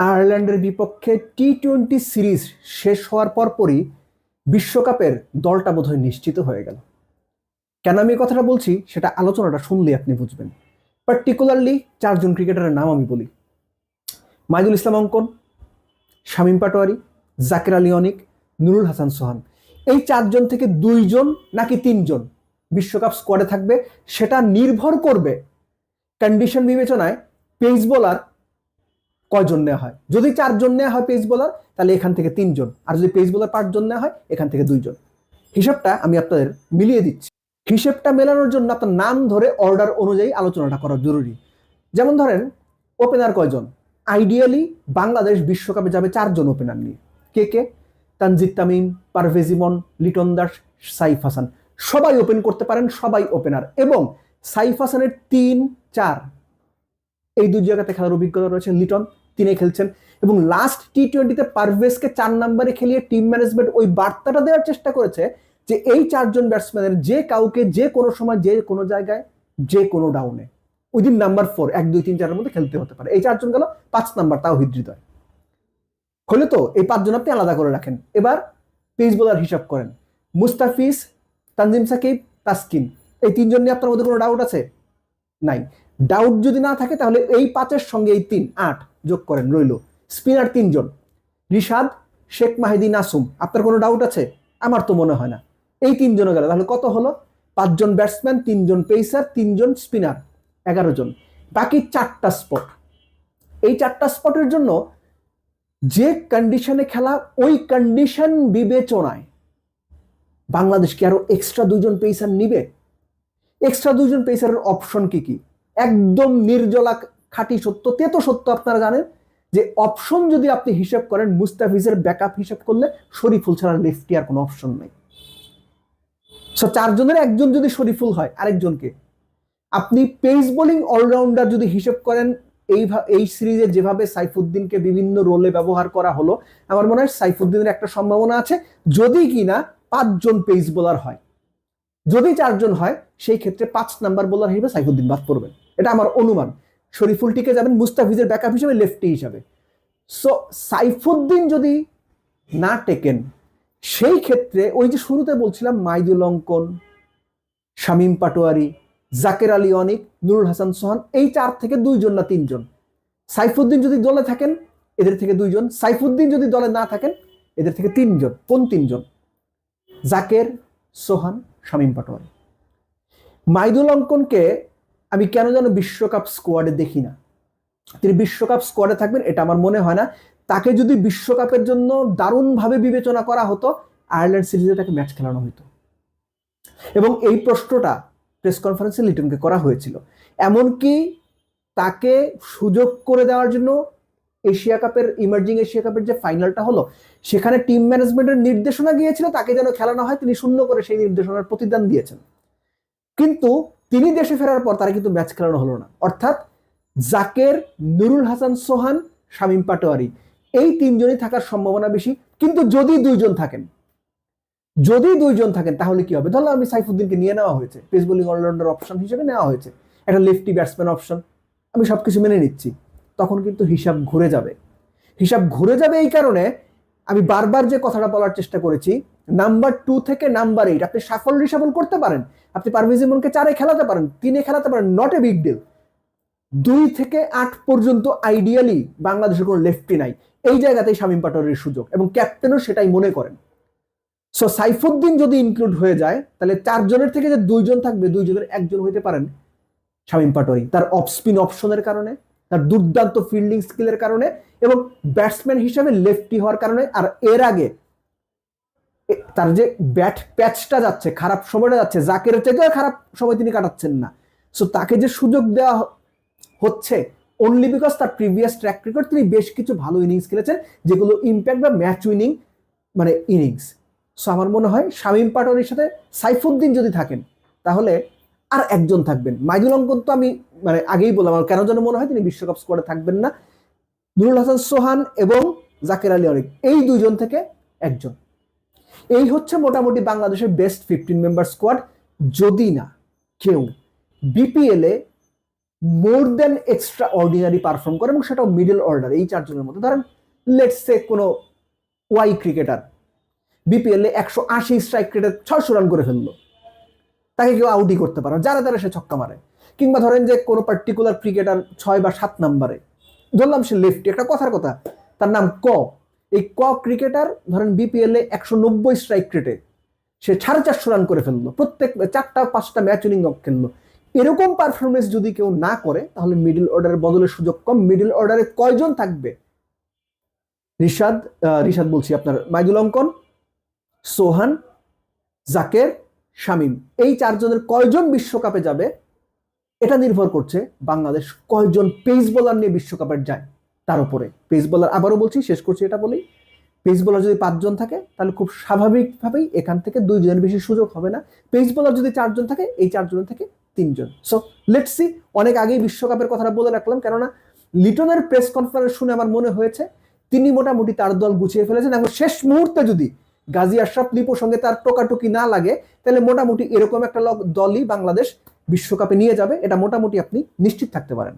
আয়ারল্যান্ডের বিপক্ষে টি-20 সিরিজ শেষ হওয়ার পরপরই বিশ্বকাপের দলটা বোধহয় নিশ্চিত হয়ে গেল। কেন আমি এই কথাটা বলছি সেটা আলোচনাটা শুনলে আপনি বুঝবেন। পার্টিকুলারলি চারজন ক্রিকেটারের নাম আমি বলি: মাইদুল ইসলাম অঙ্কন, শামীম পাটোয়ারি, জাকের আলী অনিক, নুরুল হাসান সোহান। এই চারজন থেকে দুইজন নাকি তিনজন বিশ্বকাপ স্কোয়াডে থাকবে, সেটা নির্ভর করবে কন্ডিশন বিবেচনায় পেস বোলার কয়জন নেওয়া হয়। যদি চারজন নেওয়া হয় পেস বোলার, তাহলে এখান থেকে তিনজন, আর যদি পেস বোলার পাঁচজন নেওয়া হয় এখান থেকে দুইজন। হিসাবটা আমি আপনাদের মিলিয়ে দিচ্ছি। হিসেবটা মেলানোর জন্য আপনার নাম ধরে অর্ডার অনুযায়ী আলোচনাটা করা জরুরি। যেমন ধরেন, ওপেনার কয়জন? আইডিয়ালি বাংলাদেশ বিশ্বকাপে যাবে চারজন ওপেনার নিয়ে। কে কে? তানজিদ তামিম, পারভেজ ইমন, লিটন দাস, সাইফ হাসান। সবাই ওপেন করতে পারেন, সবাই ওপেনার। এবং সাইফ হাসানের 3-4 এই দুই জায়গাতে খেলার অভিজ্ঞতা রয়েছে। লিটন তিনি খেলছেন, এবং লাস্ট টি-20তে পারভেজকে 4 নম্বরে খেলিয়ে টিম ম্যানেজমেন্ট ওই বার্তাটা দেওয়ার চেষ্টা করেছে যে এই চারজন ব্যাটসম্যানের যে কাউকে যে কোনো সময় যে কোনো জায়গায় যে কোনো ডাউনে উইদিন নাম্বার 4 1 2 3 4 এর মধ্যে খেলতে হতে পারে। এই চারজন গেল 5 নাম্বার, তাও হৃদয় হলে তো এই 5 জন আপনি আলাদা করে রাখেন। এবার পেস বোলার হিসাব করেন: মুস্তাফিজ, তানজিম সাকিব, তাসকিন। এই 3 জন নিয়ে আপনার মধ্যে কোনো ডাউট আছে? নাই। ডাউট যদি না থাকে তাহলে এই 5-এর সঙ্গে এই 3 8 যোগ করেন, রইল। স্পিনার 3 জন: রিশাদ, শেখ মাহিদি, নাসুম। আপনার কোনো ডাউট আছে? আমার তো মনে হয় না। এই 3 জন গেল, তাহলে কত হলো? 5 জন ব্যাটসম্যান, 3 জন পেসার, 3 জন স্পিনার, 11 জন। বাকি 4টা স্পট। এই 4টা স্পটের জন্য যে কন্ডিশনে খেলা, ওই কন্ডিশন বিবেচনায় বাংলাদেশ কি আরো এক্সট্রা 2 জন পেসার নিবে? এক্সট্রা 2 জন পেসারের অপশন কি কি? একদম নির্জলা খাঁটি সত্য, তেতো সত্য আপনারা জানেন যে অপশন যদি আপনি হিসাব করেন, মুস্তাফিজের ব্যাকআপ হিসাব করলে শরীফুল ছাড়া লেফটি আর কোনো অপশন নেই। সো 4 জনের একজন যদি শরীফুল হয়, আরেকজনকে আপনি পেস বোলিং অলরাউন্ডার যদি হিসাব করেন, এই সিরিজে যেভাবে সাইফুদ্দিনকে বিভিন্ন রোলে ব্যবহার করা হলো, আমার মনে হয় সাইফুদ্দিনের একটা সম্ভাবনা আছে, যদি কিনা 5 জন পেস বোলার হয়। যদি 4 জন হয়, সেই ক্ষেত্রে 5 নাম্বার বোলার হিসেবে সাইফুদ্দিন বাদ পড়বেন, এটা আমার অনুমান। শরীফুল টিকে যাবেন মুস্তাফিজের ব্যাকআপ হিসেবে, লেফটি হিসাবে। সো সাইফুদ্দিন যদি না টেকেন, সেই ক্ষেত্রে ওই যে শুরুতে বলছিলাম মাইদুল অঙ্কন, শামীম পাটোয়ারি, জাকের আলী অনিক, নুরুল হাসান সোহান, এই 4 থেকে 2 জন না 3 জন। সাইফুদ্দিন যদি দলে থাকেন, এদের থেকে 2 জন। সাইফুদ্দিন যদি দলে না থাকেন, এদের থেকে 3 জন। কোন 3 জন? জাকের, সোহান, শামীম পাটোয়ারি। মাইদুল অঙ্কনকে আমি কেন যেন বিশ্বকাপ স্কোয়াডে দেখি না। তিনি বিশ্বকাপ স্কোয়াডে থাকবেন এটা আমার মনে হয় না। তাকে যদি বিশ্বকাপের জন্য দারুণভাবে বিবেচনা করা হতো, আয়ারল্যান্ড সিরিজে তাকে ম্যাচ খেলানো হতো। এবং এই প্রশ্নটা প্রেস কনফারেন্সে লিটনকে করা হয়েছিল। এমনকি তাকে সুযোগ করে দেওয়ার জন্য এশিয়া কাপের, ইমার্জিং এশিয়া কাপের যে ফাইনালটা হলো, সেখানে টিম ম্যানেজমেন্টের নির্দেশনা গিয়েছিল তাকে যেন খেলানো হয়, তিনি শূন্য করে সেই নির্দেশনার প্রতিদান দিয়েছেন। কিন্তু তিনি দেশে ফেরার পর তারা কিন্তু ম্যাচ খেলানো হলো না। অর্থাৎ জাকের, নুরুল হাসান সোহান, শামীম পাটোয়ারি, এই 3 জনই থাকার সম্ভাবনা বেশি। কিন্তু যদি 2 জন থাকেন তাহলে কি হবে? ধরো আমি সাইফুদ্দিনকে নিয়ে নেওয়া হয়েছে, পেস বোলিং অলরাউন্ডার অপশন হিসেবে নেওয়া হয়েছে, একটা লেফটি ব্যাটসম্যান অপশন, আমি সবকিছু মেনে নিচ্ছি। তখন কিন্তু হিসাব ঘুরে যাবে। এই কারণে আমি বারবার যে কথাটা বলার চেষ্টা করেছি, নাম্বার 2 থেকে নাম্বার 8 আপনি সাফল রিসাফল করতে পারেন। আপনি পারভেজ ইমনকে 4-এ খেলাতে পারেন, 3-এ খেলাতে পারেন, নট এ বিগ ডিল। 2 থেকে 8 পর্যন্ত আইডিয়ালি বাংলাদেশের কোনো লেফটি নাই। এই জায়গাতেই শামীম পাটোয়ারির সুযোগ, এবং ক্যাপ্টেনও সেটাই মনে করেন। সো সাইফুদ্দিন যদি ইনক্লুড হয়ে যায়, তাহলে 4 জনের থেকে যে 2 জন থাকবে, 2 জনের একজন হইতে পারেন শামীম পাটোয়ারি, তার অফ স্পিন অপশনের কারণে, তার দুর্দান্ত ফিল্ডিং স্কিলের কারণে, এবং ব্যাটসম্যান হিসেবে লেফটি হওয়ার কারণে। আর এর আগে তার যে ব্যাট প্যাচটা যাচ্ছে, খারাপ সময়টা যাচ্ছে, জাকের চাইতেও খারাপ সময় তিনি কাটাচ্ছেন না। সো তাকে যে সুযোগ দেওয়া হচ্ছে অনলি বিকজ তার প্রিভিয়াস ট্র্যাক রেকর্ড, তিনি বেশ কিছু ভালো ইনিংস খেলেছেন যেগুলো ইম্প্যাক্ট বা ম্যাচ উইনিং মানে ইনিংস। সো আমার মনে হয় শামীম পাটোয়ারির সাথে সাইফুদ্দিন যদি থাকেন, তাহলে আর একজন থাকবেন। মাইদুল অঙ্কন তো আমি মানে আগেই বললাম, আমার কেন যেন মনে হয় তিনি বিশ্বকাপ স্কোয়াডে থাকবেন না। নুরুল হাসান সোহান এবং জাকের আলী অনিক, এই 2 জন থেকে একজন। এই হচ্ছে মোটামুটি বাংলাদেশের বেস্ট 15 মেম্বার স্কোয়াড। যদি না কেউ বিপিএল এ মোর দেন এক্সট্রা অর্ডিনারি পারফর্ম করে, এবং সেটাও মিডল অর্ডার। এই চারজনের মধ্যে ধরেন লেটস সে কোনো ওয়াই ক্রিকেটার বিপিএল এ 180 স্ট্রাইক রেটে 600 রান করে ফেললো, তাকে কেউ আউটই করতে পারে না, যারা তারা সে ছক্কা মারে। কিংবা ধরেন যে কোনো পার্টিকুলার ক্রিকেটার 6 বা 7 নাম্বারে, ধরলাম সে লেফটি, একটা কথার কথা, তার নাম ক, এই ক ক্রিকেটার ধরেন বিপিএল এ 190 স্ট্রাইক রেটে সে 450 রান করে ফেললো, প্রত্যেক 4টা-5টা ম্যাচ উইনিং খেললো। এরকম পারফরমেন্স যদি কেউ না করে, তাহলে মিডল অর্ডারের বদলের সুযোগ কম। মিডল অর্ডারে কয়জন থাকবে? রিশাদ বলছি, আপনার মাইদুল অঙ্কন, সোহান, জাকের, শামীম, এই চারজনের কয়জন বিশ্বকাপে যাবে, এটা নির্ভর করছে বাংলাদেশ কয়জন পেস বোলার নিয়ে বিশ্বকাপে যায় তার উপরে। পেস বোলার, আবারও বলছি, শেষ করছি এটা বলি, পেস বোলার যদি 5 জন থাকে, তাহলে খুব স্বাভাবিকভাবেই এখান থেকে 2 জনের বেশি সুযোগ হবে না। পেস বোলার যদি 4 জন থাকে, এই 4 জনের থেকে 3 জন। So let's see. অনেক আগেই বিশ্বকাপের কথাটা বলে রাখলাম, কেননা লিটনের প্রেস কনফারেন্স শুনে আমার মনে হয়েছে তিনি মোটামুটি তার দল গুছিয়ে ফেলেছেন, এবং শেষ মুহূর্তে যদি গাজী আশরাফ লিপুর সঙ্গে তার টোকাটুকি না লাগে, তাহলে মোটামুটি এরকম একটা দলই বাংলাদেশ বিশ্বকাপে নিয়ে যাবে, এটা মোটামুটি আপনি নিশ্চিত থাকতে পারেন।